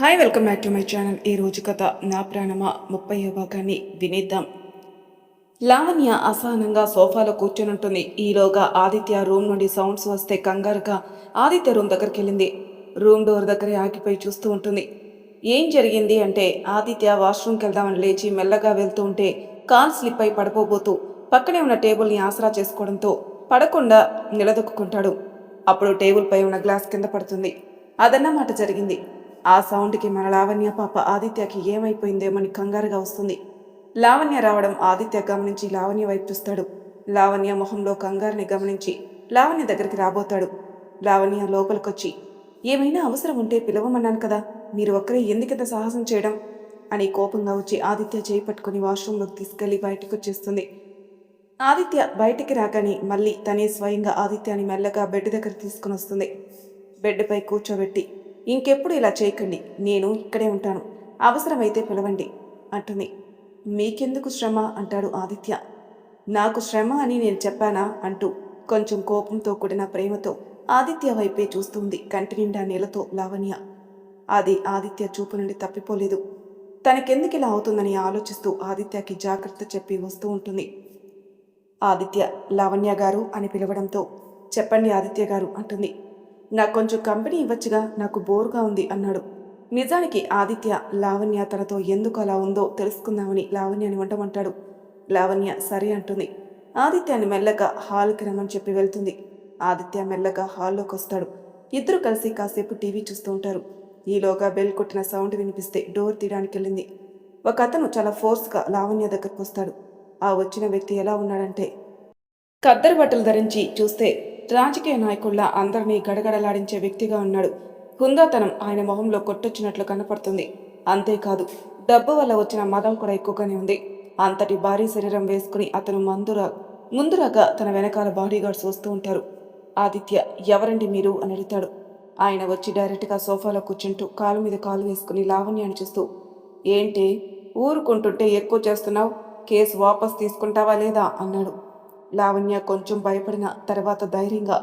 Hi welcome back to my channel. ఈ రోజు కథ నా ప్రాణమా 30వ భాగాన్ని వినేద్దాం. లావణ్య అసహనంగా సోఫాలో కూర్చొనుంటుంది. ఈలోగా ఆదిత్య రూమ్ నుండి సౌండ్స్ వస్తే కంగారుగా ఆదిత్య రూమ్ దగ్గరికి వెళ్ళింది. రూమ్ డోర్ దగ్గరే ఆగిపోయి చూస్తూ ఉంటుంది. ఏం జరిగింది అంటే ఆదిత్య వాష్రూమ్కి వెళ్దామని లేచి మెల్లగా వెళ్తూ ఉంటే కాల్ స్లిప్ అయి పడిపోబోతూ పక్కనే ఉన్న టేబుల్ని ఆసరా చేసుకోవడంతో పడకుండా నిలదొక్కుంటాడు. అప్పుడు టేబుల్ పై ఉన్న గ్లాస్ కింద పడుతుంది. అదన్నమాట జరిగింది. ఆ సౌండ్కి మన లావణ్య పాప ఆదిత్యకి ఏమైపోయిందేమని కంగారుగా వస్తుంది. లావణ్య రావడం ఆదిత్య గమనించి లావణ్య వైపు చూస్తాడు. లావణ్య మొహంలో కంగారుని గమనించి లావణ్య దగ్గరికి రాబోతాడు. లావణ్య లోపలికొచ్చి, ఏమైనా అవసరం ఉంటే పిలవమన్నాను కదా, మీరు ఒక్కరే ఎందుకింత సాహసం చేయడం అని కోపంగా వచ్చి ఆదిత్య చేయి పట్టుకుని వాష్రూంలోకి తీసుకెళ్లి బయటకు వచ్చేస్తుంది. ఆదిత్య బయటికి రాగానే మళ్ళీ తనే స్వయంగా ఆదిత్యాన్ని మెల్లగా బెడ్ దగ్గర తీసుకుని వస్తుంది. బెడ్పై కూర్చోబెట్టి, ఇంకెప్పుడు ఇలా చేయకండి, నేను ఇక్కడే ఉంటాను, అవసరమైతే పిలవండి అంటుంది. మీకెందుకు శ్రమ అంటాడు ఆదిత్య. నాకు శ్రమ అని నేను చెప్పానా అంటూ కొంచెం కోపంతో కూడిన ప్రేమతో ఆదిత్య వైపే చూస్తుంది కంటి నిండా నీళ్లతో లావణ్య. అది ఆదిత్య చూపు నుండి తప్పిపోలేదు. తనకెందుకు ఇలా అవుతుందని ఆలోచిస్తూ ఆదిత్యకి జాగ్రత్త చెప్పి వస్తూ ఉంటుంది. ఆదిత్య లావణ్య గారు అని పిలవడంతో, చెప్పండి ఆదిత్య గారు అంటుంది. నాకు కొంచెం కంపెనీ ఇవ్వచ్చుగా, నాకు బోరుగా ఉంది అన్నాడు. నిజానికి ఆదిత్య లావణ్య తనతో ఎందుకు అలా ఉందో తెలుసుకుందామని లావణ్యని ఉండమంటాడు. లావణ్య సరే అంటుంది. ఆదిత్యాన్ని మెల్లగా హాల్కి రమ్మని చెప్పి వెళ్తుంది. ఆదిత్య మెల్లగా హాల్లోకి వస్తాడు. ఇద్దరు కలిసి కాసేపు టీవీ చూస్తూ ఉంటారు. ఈలోగా బెల్ కొట్టిన సౌండ్ వినిపిస్తే డోర్ తీయడానికి వెళ్ళింది. ఒక అతను చాలా ఫోర్స్గా లావణ్య దగ్గరకు వస్తాడు. ఆ వచ్చిన వ్యక్తి ఎలా ఉన్నాడంటే, ఖద్దరు బట్టలు ధరించి చూస్తే రాజకీయ నాయకుల్లా అందరినీ గడగడలాడించే వ్యక్తిగా ఉన్నాడు. హుందాతనం ఆయన మొహంలో కొట్టొచ్చినట్లు కనపడుతుంది. అంతేకాదు, డబ్బు వల్ల వచ్చిన మదం కూడా ఎక్కువగానే ఉంది. అంతటి భారీ శరీరం వేసుకుని అతను ముందురాగా తన వెనకాల బాడీగార్డ్స్ వస్తూ ఉంటారు. ఆదిత్య, ఎవరండి మీరు అని అడుగుతాడు. ఆయన వచ్చి డైరెక్ట్గా సోఫాలో కూర్చుంటూ కాలు మీద కాలు వేసుకుని లావణ్యాన్ని చూస్తూ, ఏంటి ఊరుకుంటుంటే ఎక్కువ చేస్తున్నావు, కేసు వాపస్ తీసుకుంటావా లేదా అన్నాడు. లావణ్య కొంచెం భయపడిన తర్వాత ధైర్యంగా,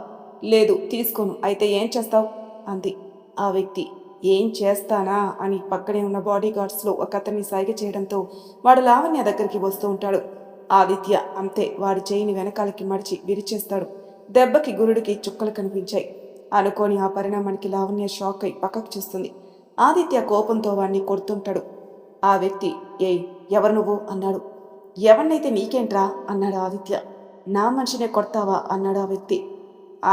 లేదు తీసుకోను, అయితే ఏం చేస్తావు అంది. ఆ వ్యక్తి, ఏం చేస్తానా అని పక్కనే ఉన్న బాడీగార్డ్స్లో ఒక అతన్ని సైగ చేయడంతో వాడు లావణ్య దగ్గరికి వస్తూ ఉంటాడు. ఆదిత్య అంతే, వాడి చేయిని వెనకాలకి మడిచి విరిచేస్తాడు. దెబ్బకి గురుడికి చుక్కలు కనిపించాయి. అనుకోని ఆ పరిణామానికి లావణ్య షాక్ అయి పక్కకు చూస్తుంది. ఆదిత్య కోపంతో వాడిని కొడుతుంటాడు. ఆ వ్యక్తి, ఏయ్ ఎవరు నువ్వు అన్నాడు. ఎవరినైతే నీకేంట్రా అన్నాడు ఆదిత్య. నా మనిషినే కొడతావా అన్నాడు ఆ వ్యక్తి.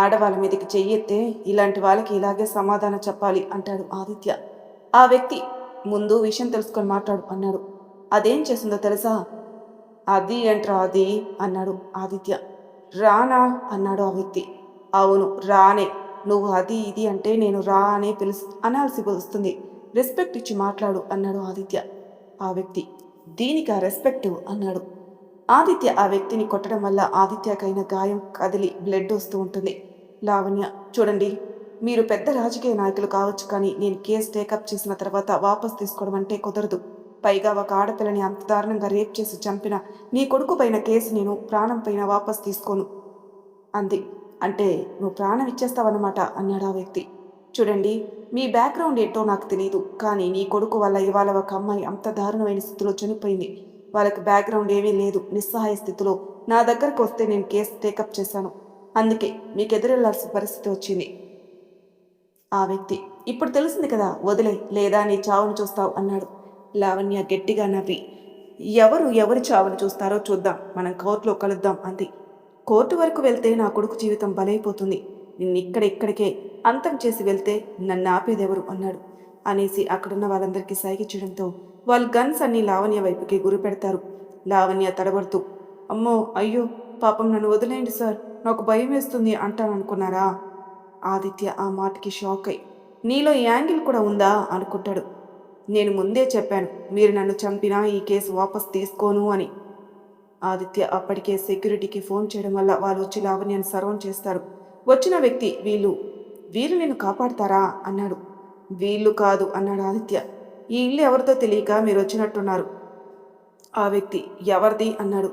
ఆడవాళ్ళ మీదకి చెయ్యెత్తే ఇలాంటి వాళ్ళకి ఇలాగే సమాధానం చెప్పాలి అంటాడు ఆదిత్య. ఆ వ్యక్తి, ముందు విషయం తెలుసుకొని మాట్లాడు అన్నాడు. అదేం చేసిందో తెలుసా? అది ఏంట్రా అది అన్నాడు ఆదిత్య. రానా అన్నాడు ఆ వ్యక్తి. అవును రానే, నువ్వు అది ఇది అంటే నేను రా అనే అనాల్సి వస్తుంది, రెస్పెక్ట్ ఇచ్చి మాట్లాడు అన్నాడు ఆదిత్య. ఆ వ్యక్తి, దీనికా రెస్పెక్ట్ అన్నాడు. ఆదిత్య ఆ వ్యక్తిని కొట్టడం వల్ల ఆదిత్యకైన గాయం కదిలి బ్లడ్ వస్తూ ఉంటుంది. లావణ్య, చూడండి, మీరు పెద్ద రాజకీయ నాయకులు కావచ్చు, కానీ నేను కేసు టేకప్ చేసిన తర్వాత వాపస్ తీసుకోవడం అంటే కుదరదు. పైగా ఒక ఆడపిల్లని అంత దారుణంగా రేప్ చేసి చంపిన నీ కొడుకు పైన కేసు నేను ప్రాణం పైన వాపస్ తీసుకోను అంది. అంటే నువ్వు ప్రాణం ఇచ్చేస్తావన్నమాట అన్నాడు ఆ వ్యక్తి. చూడండి, మీ బ్యాక్గ్రౌండ్ ఏంటో నాకు తెలియదు, కానీ నీ కొడుకు వల్ల ఇవాళ ఒక అమ్మాయి అంత దారుణమైన స్థితిలో చనిపోయింది. వాళ్ళకి బ్యాక్గ్రౌండ్ ఏమీ లేదు, నిస్సహాయ స్థితిలో నా దగ్గరకు వస్తే నేను కేసు టేకప్ చేశాను. అందుకే మీకు ఎదురెళ్లాల్సిన పరిస్థితి వచ్చింది. ఆ వ్యక్తి, ఇప్పుడు తెలిసింది కదా, వదిలే, లేదా నీ చావును చూస్తావు అన్నాడు. లావణ్య గట్టిగా నవ్వి, ఎవరి చావును చూస్తారో చూద్దాం, మనం కోర్టులో కలుద్దాం అంది. కోర్టు వరకు వెళ్తే నా కొడుకు జీవితం బలైపోతుంది, ఇక్కడికే అంతం చేసి వెళ్తే నన్ను ఆపేదెవరు అన్నాడు. అనేసి అక్కడున్న వాళ్ళందరికీ సైగ చేయడంతో వాళ్ళు గన్స్ అన్ని లావణ్య వైపుకి గురి పెడతారు. లావణ్య తడబడుతూ, అమ్మో అయ్యో పాపం నన్ను వదిలేయండి సార్, నాకు భయం వేస్తుంది అంటాననుకున్నారా? ఆదిత్య ఆ మాటకి షాక్ అయి, నీలో ఈ యాంగిల్ కూడా ఉందా అనుకుంటాడు. నేను ముందే చెప్పాను, మీరు నన్ను చంపినా ఈ కేసు వాపస్ తీసుకోను అని. ఆదిత్య అప్పటికే సెక్యూరిటీకి ఫోన్ చేయడం వల్ల వాళ్ళు వచ్చి లావణ్యాన్ని సర్వం చేస్తారు. వచ్చిన వ్యక్తి, వీళ్ళు నేను కాపాడతారా అన్నాడు. వీళ్ళు కాదు అన్నాడు ఆదిత్య. ఈ ఇల్లు ఎవరితో తెలియక మీరు వచ్చినట్టున్నారు. ఆ వ్యక్తి, ఎవరిది అన్నాడు.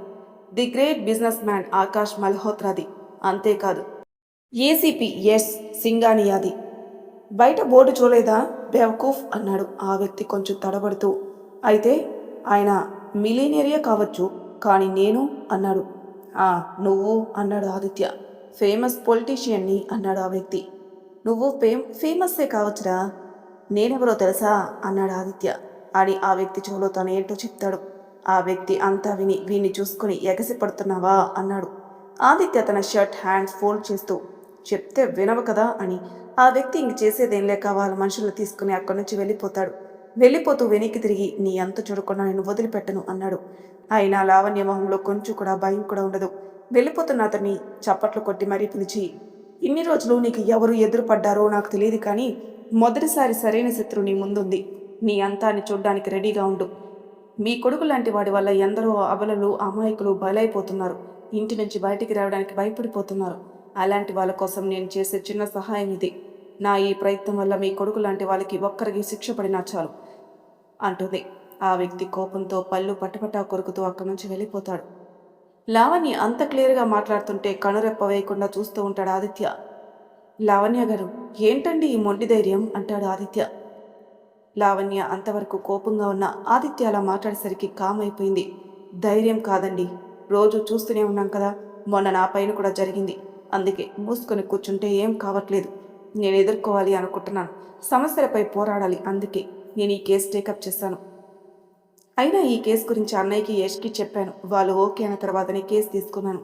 The great business man Akash మల్హోత్రాది, అంతేకాదు ఏసీపీ ఎస్ సింగానియాది. బయట బోర్డు చూడలేదా? బేవకూఫ్ అన్నాడు ఆ వ్యక్తి కొంచెం తడబడుతూ. అయితే ఆయన మిలీనియరియే కావచ్చు, కానీ నేను అన్నాడు. ఆ నువ్వు అన్నాడు ఆదిత్య. ఫేమస్ పొలిటీషియన్ని అన్నాడు ఆ వ్యక్తి. నువ్వు ఫేమస్సే కావచ్చురా, నేనెవరో తెలుసా అన్నాడు ఆదిత్య. అని ఆ వ్యక్తి చెవులో తను ఏంటో చెప్తాడు. ఆ వ్యక్తి అంతా విని వీణ్ణి చూసుకుని ఎగసి పడుతున్నావా అన్నాడు. ఆదిత్య తన షర్ట్ హ్యాండ్స్ ఫోల్డ్ చేస్తూ చెప్తే వినవు కదా అని ఆ వ్యక్తి ఇంక చేసేదేం లేక వాళ్ళ మనుషులను తీసుకుని అక్కడి నుంచి వెళ్ళిపోతాడు. వెళ్ళిపోతూ వెనక్కి తిరిగి నీ అంత చూడకుండా నేను వదిలిపెట్టను అన్నాడు. అయినా లావణ్య మొహంలో కొంచెం కూడా భయం కూడా ఉండదు. వెళ్ళిపోతున్న అతన్ని చప్పట్లు కొట్టి మరీ పిలిచి, ఇన్ని రోజులు నీకు ఎవరు ఎదురుపడ్డారో నాకు తెలియదు, కానీ మొదటిసారి సరైన శత్రువు నీ ముందుంది. నీ అంతాన్ని చూడ్డానికి రెడీగా ఉండు. మీ కొడుకు లాంటి వాడి వల్ల ఎందరో అబలలు అమాయకులు బలైపోతున్నారు. ఇంటి నుంచి బయటికి రావడానికి భయపడిపోతున్నారు. అలాంటి వాళ్ళ కోసం నేను చేసే చిన్న సహాయం ఇది. నా ఈ ప్రయత్నం వల్ల మీ కొడుకు లాంటి వాళ్ళకి ఒక్కరికి శిక్ష పడినా చాలు అంటుంది. ఆ వ్యక్తి కోపంతో పళ్ళు పటపటా కొరుకుతూ అక్కడి నుంచి వెళ్ళిపోతాడు. లావణ్య అంత క్లియర్గా మాట్లాడుతుంటే కనురెప్ప వేయకుండా చూస్తూ ఉంటాడు ఆదిత్య. లావణ్య గారు, ఏంటండి ఈ మొండి ధైర్యం అంటాడు ఆదిత్య. లావణ్య అంతవరకు కోపంగా ఉన్న ఆదిత్య అలా మాట్లాడేసరికి కామ్ అయిపోయింది. ధైర్యం కాదండి, రోజు చూస్తూనే ఉన్నాం కదా, మొన్న నా పైన కూడా జరిగింది. అందుకే మూసుకొని కూర్చుంటే ఏం కావట్లేదు. నేను ఎదుర్కోవాలి అనుకుంటున్నాను, సమస్యలపై పోరాడాలి. అందుకే నేను ఈ కేసు టేకప్ చేశాను. అయినా ఈ కేసు గురించి అన్నయ్యకి యష్కి చెప్పాను. వాళ్ళు ఓకే అయిన తర్వాతనే కేసు తీసుకున్నాను.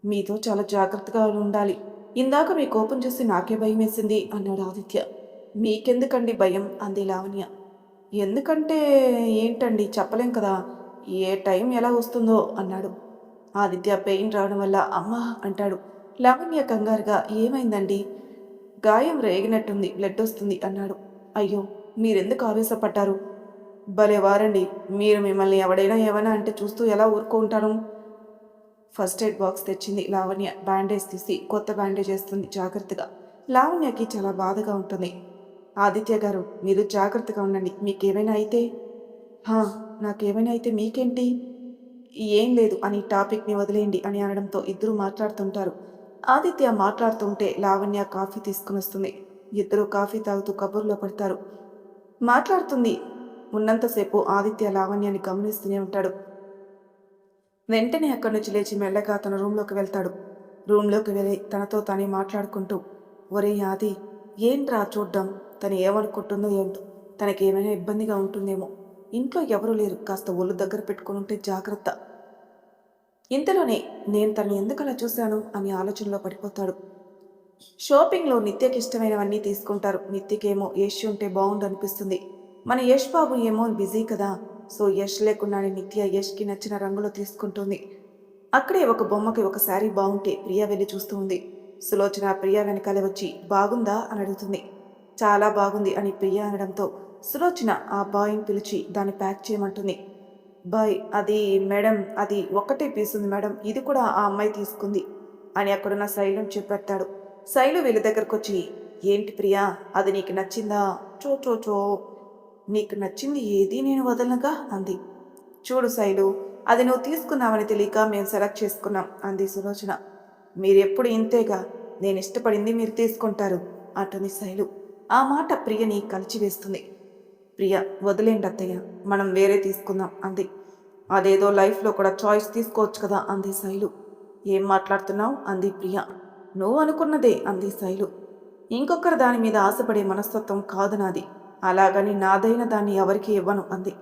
మీతో చాలా జాగ్రత్తగా ఉండాలి. ఇందాక మీ కోపం చూసి నాకే భయం వేసింది అన్నాడు ఆదిత్య. మీకెందుకండి భయం అంది లావణ్య. ఎందుకంటే ఏంటండి చెప్పలేం కదా, ఏ టైం ఎలా వస్తుందో అన్నాడు. ఆదిత్య పెయిన్ రావడం వల్ల అమ్మా అంటాడు. లావణ్య కంగారుగా ఏమైందండి? గాయం రేగినట్టుంది, బ్లడ్ వస్తుంది అన్నాడు. అయ్యో, మీరెందుకు ఆవేశపడ్డారు? భలే వారండి మీరు, మిమ్మల్ని ఎవడైనా ఏమైనా అంటే చూస్తూ ఎలా ఊరుకుంటాను? ఫస్ట్ ఎయిడ్ బాక్స్ తెచ్చింది లావణ్య. బ్యాండేజ్ తీసి కొత్త బ్యాండేజ్ వేస్తుంది జాగ్రత్తగా. లావణ్యకి చాలా బాధగా ఉంటుంది. ఆదిత్య గారు, మీరు జాగ్రత్తగా ఉండండి, మీకేమైనా అయితే. హా, నాకేమైనా అయితే మీకేంటి? ఏం లేదు అని టాపిక్ని వదిలేయండి అని అనడంతో ఇద్దరూ మాట్లాడుతుంటారు. ఆదిత్య మాట్లాడుతుంటే లావణ్య కాఫీ తీసుకుని వస్తుంది. ఇద్దరూ కాఫీ తాగుతూ కబుర్లో పడతారు. మాట్లాడుతుంది ఉన్నంతసేపు ఆదిత్య లావణ్యాన్ని గమనిస్తూనే ఉంటాడు. వెంటనే అక్కడి నుంచి లేచి మెల్లగా తన రూంలోకి వెళ్తాడు. రూంలోకి వెళ్ళి తనతో తానే మాట్లాడుకుంటూ, ఒరే ఆది, ఏంట్రా చూడ్డం, తను ఏమనుకుంటుందో ఏంటో, తనకేమైనా ఇబ్బందిగా ఉంటుందేమో, ఇంట్లో ఎవరూ లేరు, కాస్త ఒళ్ళు దగ్గర పెట్టుకుని ఉంటే జాగ్రత్త. ఇంతలోనే నేను తను ఎందుకలా చూశాను అని ఆలోచనలో పడిపోతాడు. షాపింగ్లో నిత్యకి ఇష్టమైనవన్నీ తీసుకుంటారు. నిత్యకేమో యష్ ఉంటే బాగుండు అనిపిస్తుంది. మన యష్ బాబు ఏమో బిజీ కదా, సో యష్ లేకుండానే నిత్య యష్కి నచ్చిన రంగులో తీసుకుంటుంది. అక్కడే ఒక బొమ్మకి ఒక శారీ బాగుంటే ప్రియా వెళ్ళి చూస్తూ ఉంది. సులోచన ప్రియా వెనకాలే వచ్చి బాగుందా అని అడుగుతుంది. చాలా బాగుంది అని ప్రియా అనడంతో సులోచన ఆ బాయ్ని పిలిచి దాన్ని ప్యాక్ చేయమంటుంది. బాయ్, అది మేడం, అది ఒక్కటే పీస్ ఉంది మేడం, ఇది కూడా ఆ అమ్మాయి తీసుకుంది అని అక్కడున్న శైలుని చెప్పేస్తాడు. శైలు వీళ్ళ దగ్గరకు వచ్చి, ఏంటి ప్రియా, అది నీకు నచ్చిందా? చో చో చో, నీకు నచ్చింది ఏది నేను వదలనగా అంది. చూడు శైలు, అది నువ్వు తీసుకున్నావని తెలియక మేము సెలెక్ట్ చేసుకున్నాం అంది సులోచన. మీరెప్పుడు ఇంతేగా, నేను ఇష్టపడింది మీరు తీసుకుంటారు అంటుంది శైలు. ఆ మాట ప్రియని కలిచివేస్తుంది. ప్రియ, వదిలేండి అత్తయ్య, మనం వేరే తీసుకుందాం అంది. అదేదో లైఫ్లో కూడా చాయిస్ తీసుకోవచ్చు కదా అంది శైలు. ఏం మాట్లాడుతున్నావు అంది ప్రియ. నువ్వు అనుకున్నదే అంది శైలు. ఇంకొకరు దాని మీద ఆశపడే మనస్తత్వం కాదు నాది, అలాగని నాదైన దాన్ని ఎవరికి ఇవ్వను అంది.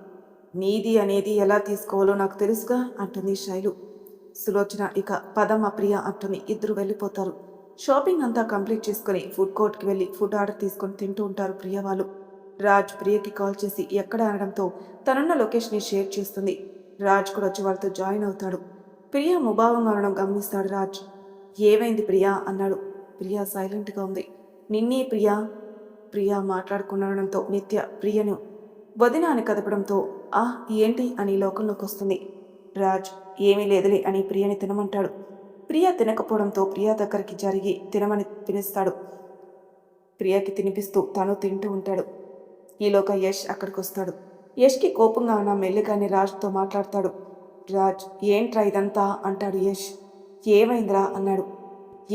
నీది అనేది ఎలా తీసుకోవాలో నాకు తెలుసుగా అంటుంది శైలు. సులోచన ఇక పదమ్మ ప్రియ అంటుంది. ఇద్దరు వెళ్ళిపోతారు. షాపింగ్ అంతా కంప్లీట్ చేసుకుని ఫుడ్ కోర్ట్కి వెళ్ళి ఫుడ్ ఆర్డర్ తీసుకొని తింటూ ఉంటారు ప్రియ వాళ్ళు. రాజ్ ప్రియకి కాల్ చేసి ఎక్కడ అనడంతో తనున్న లొకేషన్ని షేర్ చేస్తుంది. రాజ్ కూడా వచ్చి వాళ్ళతో జాయిన్ అవుతాడు. ప్రియ ముభావంగా ఉండడం గమనిస్తాడు రాజ్. ఏమైంది ప్రియా అన్నాడు. ప్రియా సైలెంట్గా ఉంది. నిన్నే ప్రియా మాట్లాడుకుండడంతో నిత్య ప్రియను వదిన అని కదపడంతో ఏంటి అని లోకంలోకి వస్తుంది. రాజ్ ఏమీ లేదులే అని ప్రియని తినమంటాడు. ప్రియ తినకపోవడంతో ప్రియా దగ్గరికి జరిగి తినమని పిలుస్తాడు. ప్రియకి తినిపిస్తూ తను తింటూ ఉంటాడు. ఈలోగా యష్ అక్కడికి వస్తాడు. యష్కి కోపంగా ఉన్న మెల్లిగానే రాజ్తో మాట్లాడతాడు. రాజ్, ఏంట్రా ఇదంతా అంటాడు యష్. ఏమైందిరా అన్నాడు.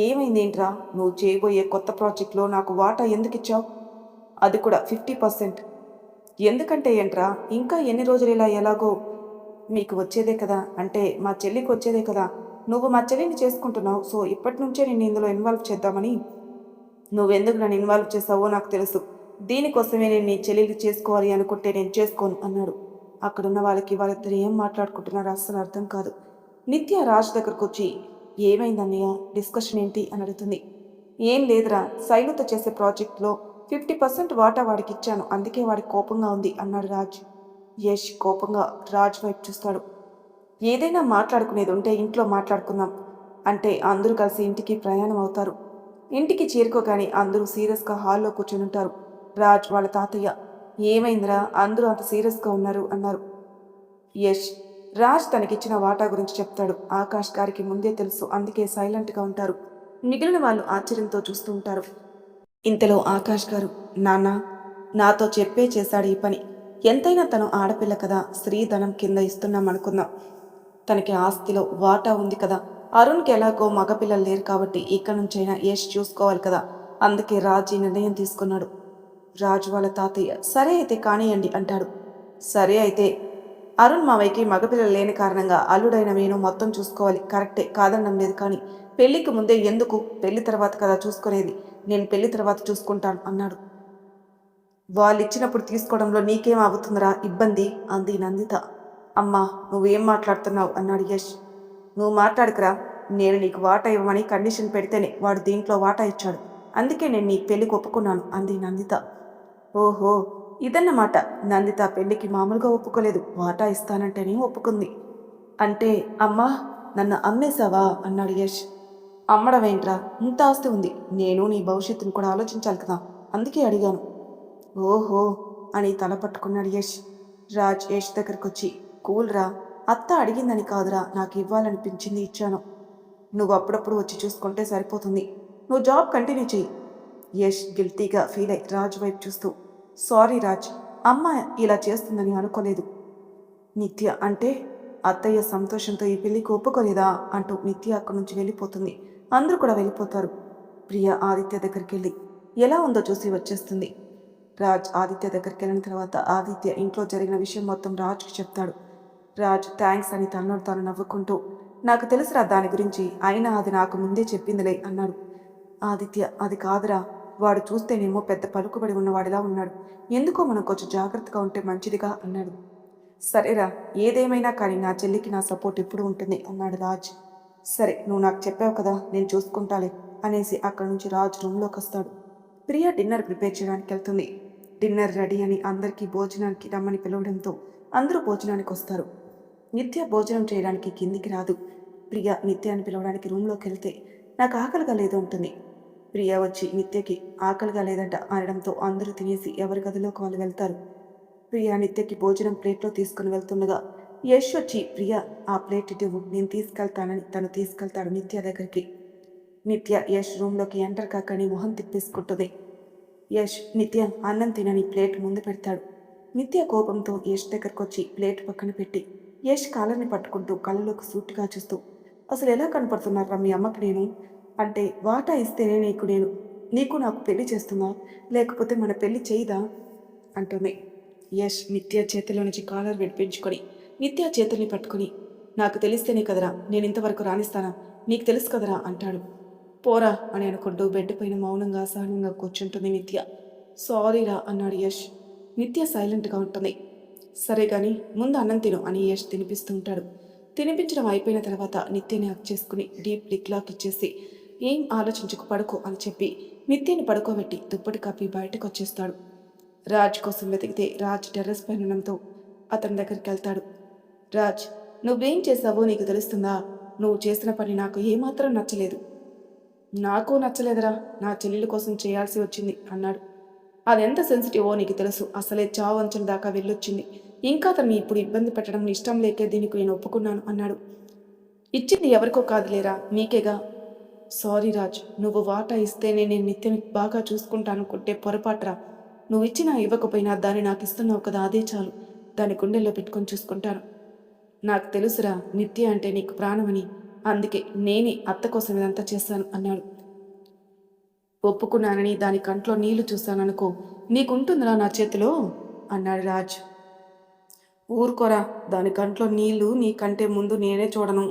ఏమైందేంట్రా, నువ్వు చేయబోయే కొత్త ప్రాజెక్ట్లో నాకు వాటా ఎందుకు ఇచ్చావు? అది కూడా 50%. ఎందుకంటే ఏంట్రా, ఇంకా ఎన్ని రోజులు ఇలా ఎలాగో మీకు వచ్చేదే కదా, అంటే మా చెల్లికి వచ్చేదే కదా, నువ్వు మా చెల్లిని చేసుకుంటున్నావు, సో ఇప్పటి నుంచే నేను ఇందులో ఇన్వాల్వ్ చేద్దామని. నువ్వెందుకు నన్ను ఇన్వాల్వ్ చేసావో నాకు తెలుసు. దీనికోసమే నేను నీ చెల్లెలు చేసుకోవాలి అనుకుంటే నేను చేసుకోను అన్నాడు. అక్కడున్న వాళ్ళిద్దరు ఏం మాట్లాడుకుంటున్నారో అస్సలు అర్థం కాదు. నిత్య రాజ్ దగ్గరకు వచ్చి, ఏమైందన్నయ్య, డిస్కషన్ ఏంటి అని అడుగుతుంది. ఏం లేదురా, శైలుతో చేసే ప్రాజెక్ట్లో 50% వాటా వాడికి ఇచ్చాను, అందుకే వాడికి కోపంగా ఉంది అన్నాడు రాజ్. యష్ కోపంగా రాజ్ వైపు చూస్తాడు. ఏదైనా మాట్లాడుకునేది ఉంటే ఇంట్లో మాట్లాడుకుందాం, అంటే అందరూ కలిసి ఇంటికి ప్రయాణం అవుతారు. ఇంటికి చేరుకోగానే అందరూ సీరియస్గా హాల్లో కూర్చొని ఉంటారు. రాజ్ వాళ్ళ తాతయ్య, ఏమైందిరా అందరూ అంత సీరియస్గా ఉన్నారు అన్నారు. యష్ రాజ్ తనకిచ్చిన వాటా గురించి చెప్తాడు. ఆకాష్ గారికి ముందే తెలుసు, అందుకే సైలెంట్గా ఉంటారు. మిగిలిన వాళ్ళు ఆశ్చర్యంతో చూస్తూ ఉంటారు. ఇంతలో ఆకాష్ గారు, నాన్న, నాతో చెప్పే చేశాడు ఈ పని. ఎంతైనా తను ఆడపిల్ల కదా, స్త్రీధనం కింద ఇస్తున్నాం అనుకుందాం. తనకి ఆస్తిలో వాటా ఉంది కదా, అరుణ్కి ఎలాగో మగపిల్లలు లేరు కాబట్టి ఇక్కడి నుంచైనా యష్ చూసుకోవాలి కదా, అందుకే రాజ్ ఈ నిర్ణయం తీసుకున్నాడు. రాజు వాళ్ళ తాతయ్య, సరే అయితే కానియండి అంటాడు. సరే అయితే, అరుణ్ మావయ్యకి మగపిల్లలు లేని కారణంగా అల్లుడైన నేను మొత్తం చూసుకోవాలి, కరెక్టే, కాదనడం లేదు, కానీ పెళ్లికి ముందే ఎందుకు, పెళ్లి తర్వాత కదా చూసుకునేది, నేను పెళ్లి తర్వాత చూసుకుంటాను అన్నాడు. వాళ్ళు ఇచ్చినప్పుడు తీసుకోవడంలో నీకేం అవుతుందిరా ఇబ్బంది అంది నందిత. అమ్మా, నువ్వేం మాట్లాడుతున్నావు అన్నాడు యష్. నువ్వు మాట్లాడుకురా, నేను నీకు వాటా ఇవ్వమని కండిషన్ పెడితేనే వాడు దీంట్లో వాటా ఇచ్చాడు, అందుకే నేను నీ పెళ్లికి ఒప్పుకున్నాను అంది నందిత. ఓహో, ఇదన్నమాట. నందిత పెళ్లికి మామూలుగా ఒప్పుకోలేదు, వాటా ఇస్తానంటేనే ఒప్పుకుంది. అంటే అమ్మా, నన్ను అమ్మేశావా అన్నాడు యష్. అమ్మడమేంట్రా, ఇంత ఆస్తి ఉంది, నేను నీ భవిష్యత్తును కూడా ఆలోచించాలి కదా, అందుకే అడిగాను. ఓహో అని తల పట్టుకున్నాడు యష్. రాజ్ యష్ దగ్గరకు వచ్చి, కూల్రా, అత్త అడిగిందని కాదురా, నాకు ఇవ్వాలనిపించింది ఇచ్చాను, నువ్వు అప్పుడప్పుడు వచ్చి చూసుకుంటే సరిపోతుంది, నువ్వు జాబ్ కంటిన్యూ చెయ్యి. యష్ గిల్టీగా ఫీల్ అయి రాజ్ వైపు చూస్తూ, సారీ రాజ్, అమ్మ ఇలా చేస్తుందని అనుకోలేదు. నిత్య, అంటే అత్తయ్య సంతోషంతో ఈ పెళ్లికి ఒప్పుకోలేదా అంటూ నిత్య అక్కడి నుంచి వెళ్ళిపోతుంది. అందరూ కూడా వెళ్ళిపోతారు. ప్రియ ఆదిత్య దగ్గరికి వెళ్ళి ఎలా ఉందో చూసి వచ్చేస్తుంది. రాజ్ ఆదిత్య దగ్గరికి వెళ్ళిన తర్వాత ఆదిత్య ఇంట్లో జరిగిన విషయం మొత్తం రాజ్కి చెప్తాడు. రాజ్ థ్యాంక్స్ అని తనలో తాను నవ్వుకుంటూ, నాకు తెలుసురా దాని గురించి, అయినా అది నాకు ముందే చెప్పిందిలే అన్నాడు. ఆదిత్య, అది కాదురా, వాడు చూస్తేనేమో పెద్ద పలుకుబడి ఉన్నవాడిలా ఉన్నాడు, ఎందుకో మనం కొంచెం జాగ్రత్తగా ఉంటే మంచిదిగా అన్నాడు. సరేరా, ఏదేమైనా కానీ నా చెల్లికి నా సపోర్ట్ ఎప్పుడు ఉంటుంది అన్నాడు రాజ్. సరే, నువ్వు నాకు చెప్పావు కదా, నేను చూసుకుంటాలే అనేసి అక్కడి నుంచి రాజ్ రూమ్లోకి వస్తాడు. ప్రియ డిన్నర్ ప్రిపేర్ చేయడానికి వెళ్తుంది. డిన్నర్ రెడీ అని అందరికీ భోజనానికి రమ్మని పిలవడంతో అందరూ భోజనానికి వస్తారు. నిత్య భోజనం చేయడానికి కిందికి రాదు. ప్రియ నిత్యాన్ని పిలవడానికి రూమ్లోకి వెళ్తే, నాకు ఆకలిగా లేదు ఉంటుంది. ప్రియ వచ్చి నిత్యకి ఆకలిగా లేదంట అనడంతో అందరూ తినేసి ఎవరి గదిలోకి వాళ్ళు వెళ్తారు. ప్రియ నిత్యకి భోజనం ప్లేట్లో తీసుకుని వెళ్తుండగా యష్ వచ్చి, ప్రియ ఆ ప్లేట్ ఇవ్వు, నేను తీసుకెళ్తానని తను తీసుకెళ్తాడు నిత్య దగ్గరికి. నిత్య యష్ రూమ్లోకి ఎంటర్ కాకని మొహం తిప్పేసుకుంటుంది. యష్ నిత్య అన్నం తినని ప్లేట్ ముందు పెడతాడు. నిత్య కోపంతో యష్ దగ్గరకు వచ్చి ప్లేట్ పక్కన పెట్టి యష్ కాళ్ళని పట్టుకుంటూ కళ్ళలోకి సూటిగా చూస్తూ, అసలు ఎలా కనపడుతున్నారా మీ అమ్మకి నేను, అంటే వాటా ఇస్తేనే నీకు నాకు పెళ్లి చేస్తుందా, లేకపోతే మన పెళ్లి చేయదా అంటుంది. యష్ నిత్య చేతిలో నుంచి కాలర్ విడిపించుకొని నిత్య చేతుల్ని పట్టుకుని, నాకు తెలిస్తేనే కదరా నేను ఇంతవరకు రాణిస్తానా, నీకు తెలుసు కదరా అంటాడు. పోరా అని అనుకుంటూ బెడ్ పైన మౌనంగా సహనంగా కూర్చుంటుంది నిత్య. సారీరా అన్నాడు యష్. నిత్య సైలెంట్గా ఉంటుంది. సరే కానీ ముందు అన్నం తిను అని యష్ తినిపిస్తూ ఉంటాడు. తినిపించడం అయిపోయిన తర్వాత నిత్యని హక్ చేసుకుని డీప్ లిక్ లాక్ ఇచ్చేసి, ఏం ఆలోచించుకు పడుకో అని చెప్పి నిత్యని పడుకోబెట్టి దుప్పటి కప్పి బయటకు వచ్చేస్తాడు. రాజ్ కోసం వెతికితే రాజ్ టెర్రస్ పైన ఉండడంతో అతని దగ్గరికి వెళ్తాడు. రాజ్, నువ్వేం చేసావో నీకు తెలుస్తుందా, నువ్వు చేసిన పని నాకు ఏమాత్రం నచ్చలేదు. నాకు నచ్చలేదురా, నా చెల్లెల కోసం చేయాల్సి వచ్చింది అన్నాడు. అదెంత సెన్సిటివో నీకు తెలుసు, అసలే చావు అంచన దాకా వెళ్ళొచ్చింది, ఇంకా తనని ఇప్పుడు ఇబ్బంది పెట్టడం ఇష్టం లేకే దీనికి నేను ఒప్పుకున్నాను అన్నాడు. ఇచ్చింది ఎవరికో కాదులేరా, నీకేగా. సారీ రాజ్, నువ్వు వాటా ఇస్తేనే నేను నిత్యని బాగా చూసుకుంటానుకుంటే పొరపాటురా, నువ్వు ఇచ్చినా ఇవ్వకపోయినా దాన్ని నాకు ఇస్తున్నావు కదా, అదే చాలు, దాని గుండెల్లో పెట్టుకొని చూసుకుంటాను. నాకు తెలుసురా, నిత్య అంటే నీకు ప్రాణమని, అందుకే నేనే అత్త కోసం ఇదంతా చేశాను అన్నాడు. ఒప్పుకున్నానని దాని కంట్లో నీళ్లు చూశాననుకో, నీకుంటుందిరా నా చేతిలో అన్నాడు రాజ్. ఊరుకోరా, దాని కంట్లో నీళ్లు నీ కంటే ముందు నేనే చూడను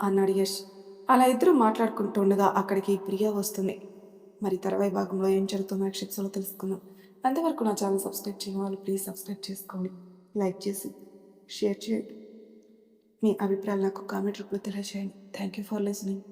అన్నాడు యష్. అలా ఇద్దరు మాట్లాడుకుంటుండగా అక్కడికి ప్రియా వస్తుంది. మరి తర్వాయి భాగంలో ఏం జరుగుతుందో ఎపిసోడ్స్లో తెలుసుకుందాం. అంతవరకు నా ఛానల్ సబ్స్క్రైబ్ చేయని వాళ్ళు ప్లీజ్ సబ్స్క్రైబ్ చేసుకోండి, లైక్ చేసి షేర్ చేయండి. మీ అభిప్రాయాలు నాకు కామెంట్ రూపంలో తెలియజేయండి. Thank you for listening.